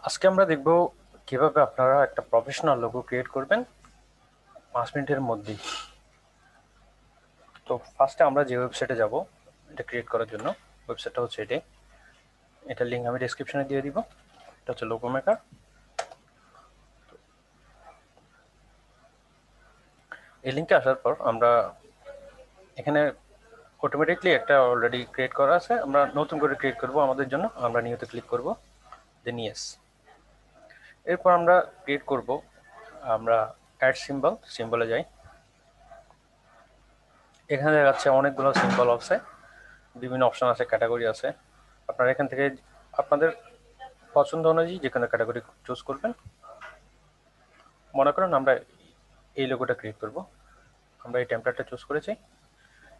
আজকে আমরা দেখব কিভাবে আপনারা একটা প্রফেশনাল লোগো ক্রিয়েট করবেন 5 মিনিটের মধ্যেই। তো ফার্স্টে আমরা যে ওয়েবসাইটে যাব এটা ক্রিয়েট করার জন্য, ওয়েবসাইটটা হচ্ছে এটাই। এটার লিঙ্ক আমি ডেসক্রিপশনে দিয়ে দিব। এটা হচ্ছে লোগো মেকার। এই লিঙ্কে আসার পর আমরা এখানে অটোমেটিকলি একটা অলরেডি ক্রিয়েট করা আছে, আমরা নতুন করে ক্রিয়েট করব আমাদের জন্য। আমরা নিউতে ক্লিক করব, দেন ইয়েস। এরপর আমরা ক্রিয়েট করব, আমরা অ্যাড সিম্বলে যাই। এখানে দেখা যাচ্ছে অনেকগুলো সিম্বল আছে, বিভিন্ন অপশন আছে, ক্যাটাগরি আছে। আপনারা এখান থেকে আপনাদের পছন্দ অনুযায়ী যে কোনো ক্যাটাগরি চুজ করবেন। মনে করেন আমরা এই লোগোটা ক্রিয়েট করব, আমরা এই টেমপ্লেটটা চুজ করেছি।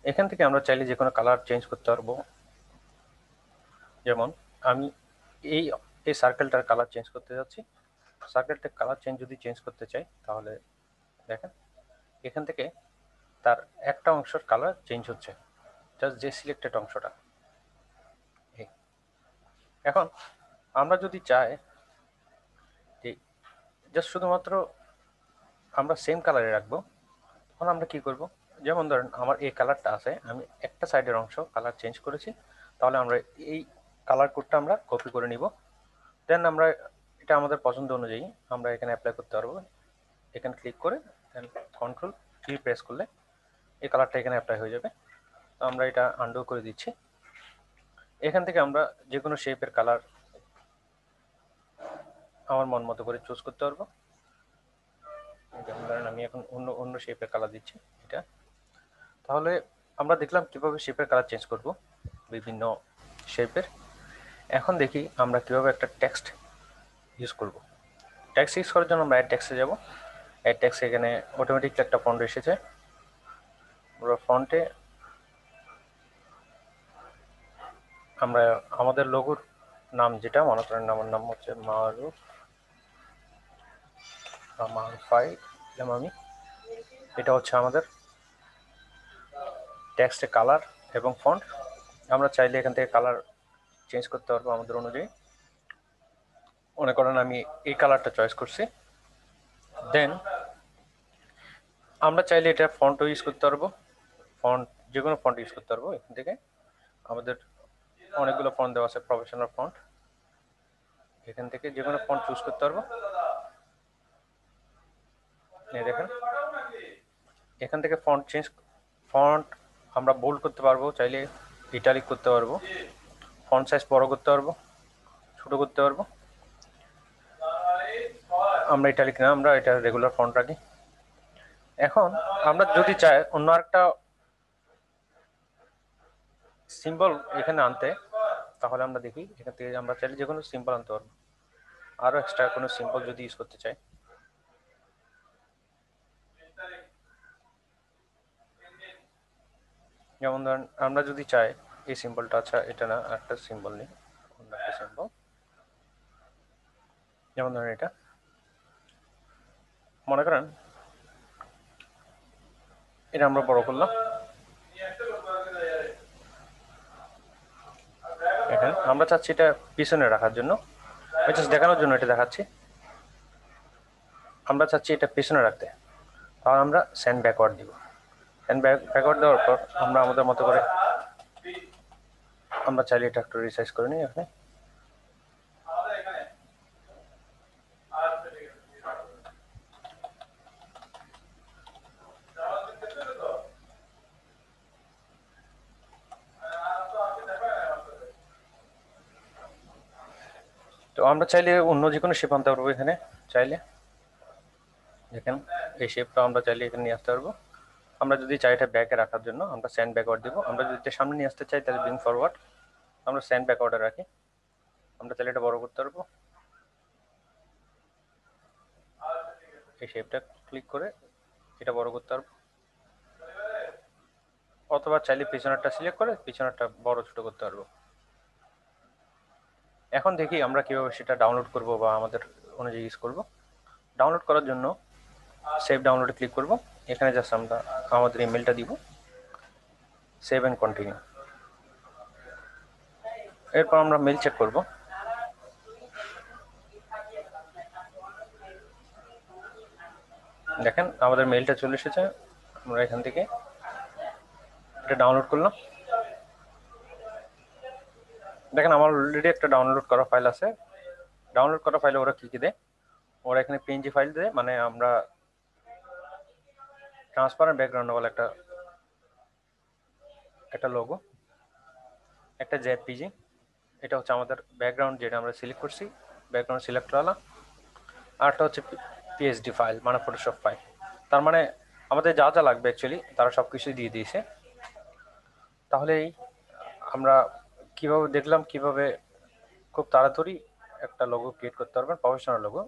এখান থেকে আমরা চাইলে যে কোনো কালার চেঞ্জ করতে পারবো। যেমন আমি এই এই সার্কেলটার কালার চেঞ্জ করতে যাচ্ছি। সার্কেলটার কালার চেঞ্জ করতে চাই, তাহলে দেখেন এখান থেকে তার একটা অংশের কালার চেঞ্জ হচ্ছে, জাস্ট যে সিলেক্টেড অংশটা। এখন আমরা যদি চাই যে জাস্ট শুধুমাত্র আমরা সেম কালারে রাখবো, তখন আমরা কি করব? যেমন ধরেন আমার এই কালারটা আছে, আমি একটা সাইডের অংশ কালার চেঞ্জ করেছি, তাহলে আমরা এই কালার কোডটা আমরা কপি করে নিব। দেন আমরা এটা আমাদের পছন্দ অনুযায়ী আমরা এখানে অ্যাপ্লাই করতে পারবো। এখানে ক্লিক করে দেন কন্ট্রোল কি প্রেস করলে এই কালারটা এখানে অ্যাপ্লাই হয়ে যাবে। তো আমরা এটা আনডু করে দিচ্ছি। এখান থেকে আমরা যে কোনো শেপের কালার আমার মন মতো করে চুজ করতে পারবো। যেমন ধরেন আমি এখন অন্য অন্য শেপের কালার দিচ্ছি এটা। তাহলে আমরা দেখলাম কিভাবে শেপের কালার চেঞ্জ করব বিভিন্ন শেপের। এখন দেখি আমরা কিভাবে একটা টেক্সট ইউজ করব। টেক্সট ইউজ করার জন্য আমরা অ্যাড টেক্সটে যাব। অ্যাড টেক্সট এখানে অটোমেটিকলি একটা ফন্ট এসেছে। আমরা ফন্টে আমরা আমাদের লোগোর নাম যেটা মনে করেন, আমার নাম হচ্ছে মারুফ মারুফাই দিলাম আমি। এটা হচ্ছে আমাদের টেক্সটের কালার এবং ফন্ট। আমরা চাইলে এখান থেকে কালার চেঞ্জ করতে পারবো আমাদের অনুযায়ী। মনে করেন আমি এই কালারটা চয়েস করছি। দেন আমরা চাইলে এটা ফন্টও ইউজ করতে পারবো। ফন্ট যে কোনো ফন্ট ইউজ করতে পারবো। এখান থেকে আমাদের অনেকগুলো ফন্ট দেওয়া আছে, প্রফেশনাল ফন্ট। এখান থেকে যে কোনো ফন্ট চুজ করতে পারবো। এই দেখেন এখান থেকে ফন্ট আমরা বোল্ড করতে পারবো, চাইলে ইটালিক করতে পারবো, ফন্ট সাইজ বড় করতে পারবো, ছোট করতে পারবো। আমরা ইটালিক না, আমরা এটা রেগুলার ফন্ট রাখি। এখন আমরা যদি চাই অন্য একটা সিম্বল এখানে আনতে, তাহলে আমরা দেখি এখান থেকে আমরা চাইলে যে কোনো সিম্বল আনতে পারবো। আরো এক্সট্রা কোনো সিম্বল যদি ইউজ করতে চাই, যেমন ধরেন আমরা যদি চাই এই সিম্বলটা, আচ্ছা এটা না, একটা সিম্বল নেই, অন্য একটা সিম্বল, যেমন ধরেন এটা মনে করেন এটা আমরা বড় করলাম। এখানে আমরা চাচ্ছি এটা পিছনে রাখার জন্য, জাস্ট দেখানোর জন্য এটা দেখাচ্ছি। আমরা চাচ্ছি এটা পিছনে রাখতে, তাহলে আমরা সেন্ড ব্যাকওয়ার্ড দিব। সেন্ড ব্যাকওয়ার্ড দেওয়ার পর আমরা আমাদের মতো করে আমরা চাইলে এটা একটু রিসাইজ করে নিই এখানে। তো আমরা চাইলে অন্য যে কোনো শেপ আনতে পারবো এখানে। চাইলে দেখেন এই শেপটা আমরা চাইলে এখানে নিয়ে আসতে পারবো। আমরা যদি চাই এটা ব্যাকে রাখার জন্য আমরা সেন্ড ব্যাকওয়ার্ড দিব। আমরা যদি এটা সামনে নিয়ে আসতে চাই তাহলে ব্রিং ফরওয়ার্ড, আমরা সেন্ড ব্যাকওয়ার্ডে রাখি। আমরা চাইলে এটা বড় করতে পারবো, এই শেপটা ক্লিক করে এটা বড় করতে পারবো, অথবা চাইলে পিছনেরটা সিলেক্ট করে পিছনেরটা বড় ছোট করতে পারবো। এখন দেখি আমরা কিভাবে সেটা ডাউনলোড করব বা আমাদের অনুযায়ী ইউজ করব। ডাউনলোড করার জন্য সেভ ডাউনলোডে ক্লিক করব। এখানে জাস্ট আমরা আমাদের ইমেলটা দিব, সেভ অ্যান্ড কন্টিনিউ। এরপর আমরা মেল চেক করব। দেখেন আমাদের মেইলটা চলে এসেছে। আমরা এখান থেকে এটা ডাউনলোড করলাম। দেখেন আমার অলরেডি একটা ডাউনলোড করা ফাইল আছে। ডাউনলোড করা ফাইলে ওরা কি কি দেয়, ওরা এখানে পিএনজি ফাইল দেয়, মানে আমরা ট্রান্সপারেন্ট ব্যাকগ্রাউন্ড বলে একটা একটা লোগো, একটা জেপিজি। এটা হচ্ছে আমাদের ব্যাকগ্রাউন্ড যেটা আমরা সিলেক্ট করছি, ব্যাকগ্রাউন্ড সিলেক্টরওয়ালা। আরটা হচ্ছে পিএসডি ফাইল, মানে ফটোশপ ফাইল। তার মানে আমাদের যা যা লাগবে অ্যাকচুয়ালি তারা সব কিছুই দিয়ে দিয়েছে। তাহলেই আমরা কিভাবে দেখলাম কিভাবে খুব তাড়াতাড়ি একটা লোগো ক্রিয়েট করতে পারবেন, প্রফেশনাল লোগো।